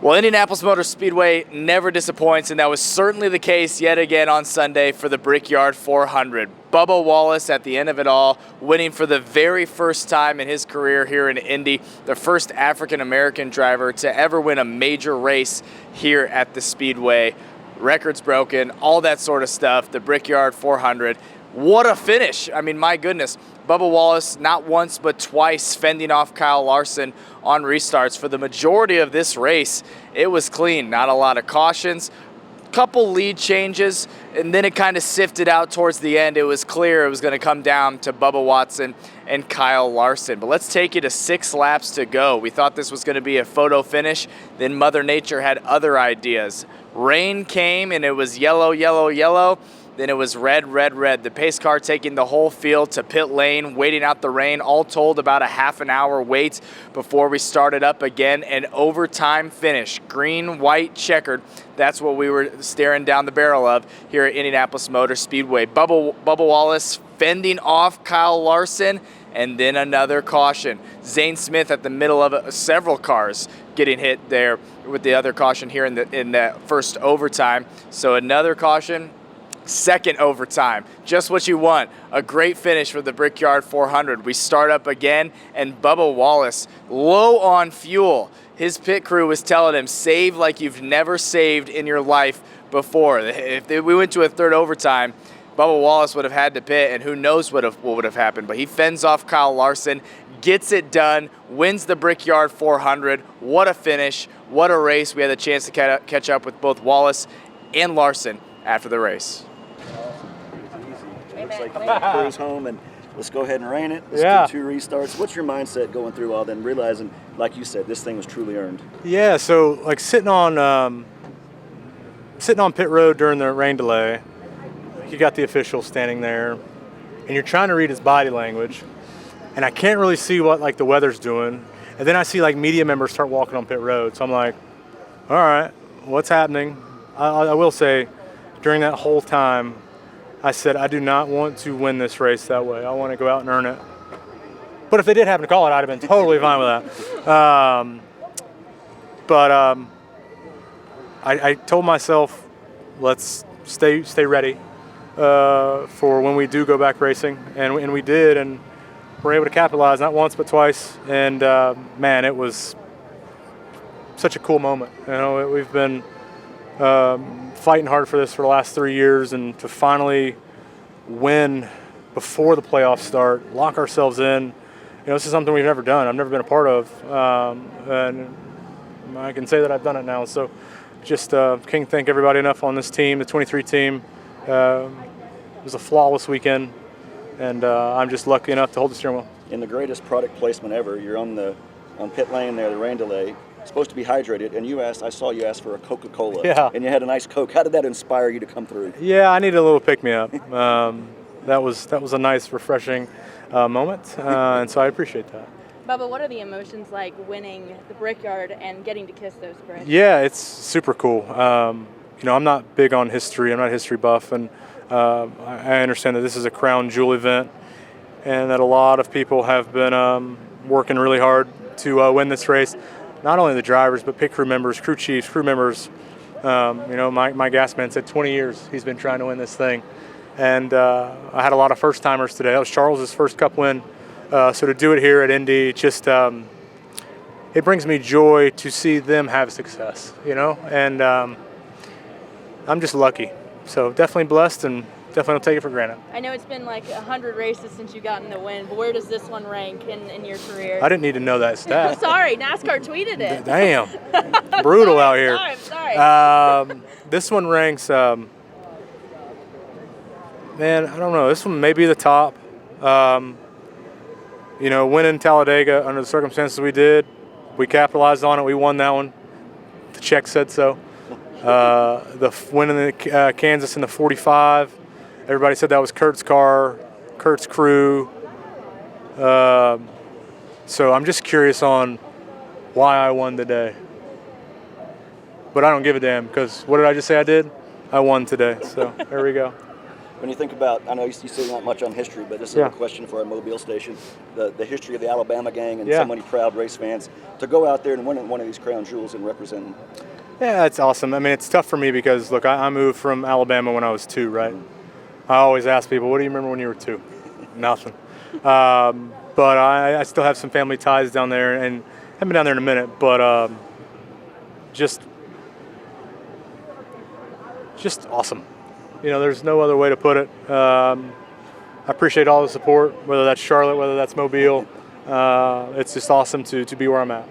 Well, Indianapolis Motor Speedway never disappoints, and that was certainly the case yet again on Sunday for the Brickyard 400. Bubba Wallace at the end of it all, winning for the very first time in his career here in Indy, the first African-American driver to ever win a major race here at the Speedway. Records broken, all that sort of stuff, the Brickyard 400. What a finish. I mean, my goodness. Bubba Wallace, not once but twice, fending off Kyle Larson on restarts. For the majority of this race, it was clean. Not a lot of cautions, couple lead changes, and then it kind of sifted out towards the end. It was clear it was going to come down to Bubba Watson and Kyle Larson. But let's take you to 6 laps to go. We thought this was going to be a photo finish. Then Mother Nature had other ideas. Rain came, and it was yellow, yellow, yellow. Then it was red, red, red. The pace car taking the whole field to pit lane, waiting out the rain. All told, about a half an hour wait before we started up again. An overtime finish, green, white, checkered. That's what we were staring down the barrel of here at Indianapolis Motor Speedway. Bubba Wallace fending off Kyle Larson, and then another caution. Zane Smith at the middle of several cars getting hit there with the other caution here in that first overtime. So another caution. Second overtime, just what you want. A great finish for the Brickyard 400. We start up again, and Bubba Wallace, low on fuel. His pit crew was telling him, save like you've never saved in your life before. If we went to a third overtime, Bubba Wallace would have had to pit, and who knows what would have happened. But he fends off Kyle Larson, gets it done, wins the Brickyard 400. What a finish, what a race. We had the chance to catch up with both Wallace and Larson after the race. Looks like you cruise home and let's go ahead and rain it. Let's do 2 restarts. What's your mindset going through all then, realizing, like you said, this thing was truly earned? Yeah, so like sitting on pit road during the rain delay, you got the official standing there, and you're trying to read his body language, and I can't really see what like the weather's doing, and then I see like media members start walking on pit road, so I'm like, all right, what's happening? I will say, during that whole time, I said, I do not want to win this race that way. I want to go out and earn it. But if they did happen to call it, I'd have been totally fine with that. I told myself, let's stay ready for when we do go back racing. And we did, and we're able to capitalize, not once but twice. And, man, it was such a cool moment. You know, we've been fighting hard for this for the last 3 years, and to finally win before the playoffs start, lock ourselves in. You know, this is something we've never done. I've never been a part of, and I can say that I've done it now. So just can't thank everybody enough on this team, the 23 team. It was a flawless weekend, and I'm just lucky enough to hold the steering wheel. In the greatest product placement ever, you're on pit lane there, the rain delay. Supposed to be hydrated, and I saw you ask for a Coca-Cola. Yeah. And you had a nice Coke. How did that inspire you to come through? Yeah, I needed a little pick-me-up. That was a nice, refreshing moment, and so I appreciate that. Bubba, what are the emotions like winning the Brickyard and getting to kiss those bricks? Yeah, it's super cool. You know, I'm not big on history. I'm not a history buff, and I understand that this is a crown jewel event, and that a lot of people have been working really hard to win this race. Not only the drivers, but pit crew members, crew chiefs, crew members. You know, my gas man said 20 years he's been trying to win this thing. And I had a lot of first-timers today. That was Charles's first Cup win. So to do it here at Indy, just it brings me joy to see them have success, you know. And I'm just lucky. So definitely blessed, and definitely don't take it for granted. I know it's been like 100 races since you got in the win, but where does this one rank in your career? I didn't need to know that stat. Sorry, NASCAR tweeted it. Damn. Brutal out here. Sorry. This one ranks, man, I don't know. This one may be the top. You know, winning Talladega under the circumstances we did, we capitalized on it. We won that one. The check said so. The winning the Kansas in the 45. Everybody said that was Kurt's car, Kurt's crew. So I'm just curious on why I won today. But I don't give a damn, because what did I just say I did? I won today. So there we go. When you think about, I know you say not much on history, but this is a question for our Mobile station, the history of the Alabama gang and so many proud race fans, to go out there and win one of these crown jewels and represent them. Yeah, it's awesome. I mean, it's tough for me because, look, I moved from Alabama when I was 2, right? I always ask people, what do you remember when you were 2? Nothing. But I still have some family ties down there, and I haven't been down there in a minute, but just awesome. You know, there's no other way to put it. I appreciate all the support, whether that's Charlotte, whether that's Mobile. It's just awesome to be where I'm at.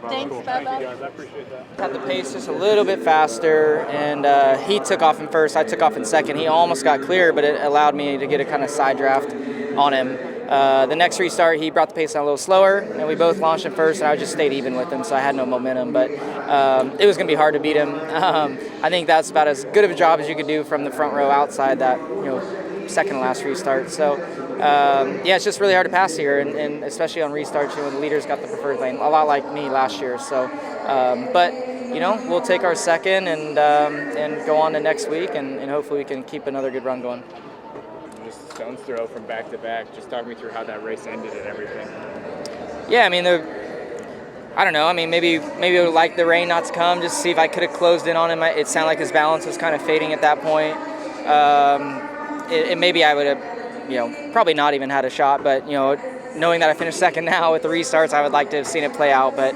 Thanks, Cool. Bubba. Thank you, guys. I appreciate that. Had the pace just a little bit faster, and he took off in first. I took off in second. He almost got clear, but it allowed me to get a kind of side draft on him. The next restart, he brought the pace down a little slower, and we both launched in first, and I just stayed even with him, so I had no momentum. But it was going to be hard to beat him. I think that's about as good of a job as you could do from the front row outside that second to last restart. So it's just really hard to pass here, and especially on restarts, the leaders got the preferred lane, a lot like me last year. So, but we'll take our second and go on to next week, and hopefully we can keep another good run going. Just stone's throw from back to back. Just talk me through how that race ended and everything. Yeah, I mean, I don't know. I mean, maybe I would like the rain not to come, just to see if I could have closed in on him. It sounded like his balance was kind of fading at that point. Maybe I would have, probably not even had a shot. But knowing that I finished second now with the restarts, I would like to have seen it play out. But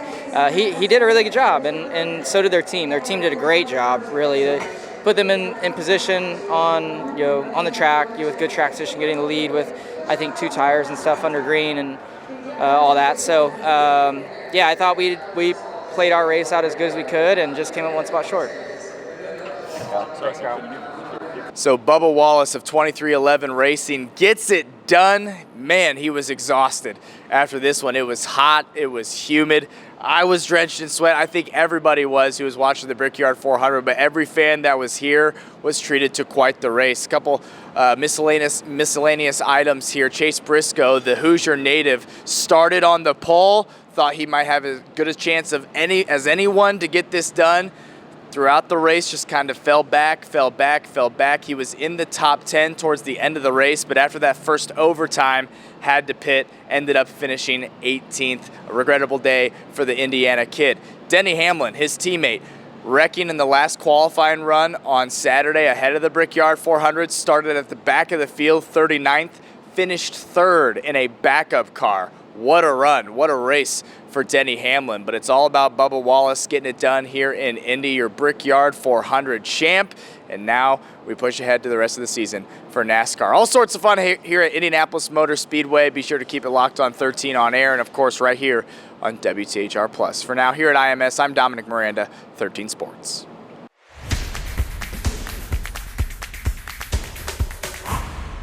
he did a really good job, and so did their team. Their team did a great job, really. They put them in position on the track with good track position, getting the lead with I think 2 tires and stuff under green and all that. So I thought we played our race out as good as we could and just came up one spot short. So Bubba Wallace of 2311 Racing gets it done. Man, he was exhausted after this one. It was hot. It was humid. I was drenched in sweat. I think everybody was who was watching the Brickyard 400, but every fan that was here was treated to quite the race. A couple miscellaneous items here. Chase Briscoe, the Hoosier native, started on the pole. Thought he might have as good a chance as anyone to get this done. Throughout the race, just kind of fell back. He was in the top 10 towards the end of the race, but after that first overtime, had to pit, ended up finishing 18th. A regrettable day for the Indiana kid. Denny Hamlin, his teammate, wrecking in the last qualifying run on Saturday ahead of the Brickyard 400, started at the back of the field, 39th, finished 3rd in a backup car. What a run, what a race for Denny Hamlin. But it's all about Bubba Wallace getting it done here in Indy, your Brickyard 400 champ. And now we push ahead to the rest of the season for NASCAR. All sorts of fun here at Indianapolis Motor Speedway. Be sure to keep it locked on 13 on air and, of course, right here on WTHR+. For now, here at IMS, I'm Dominic Miranda, 13 Sports.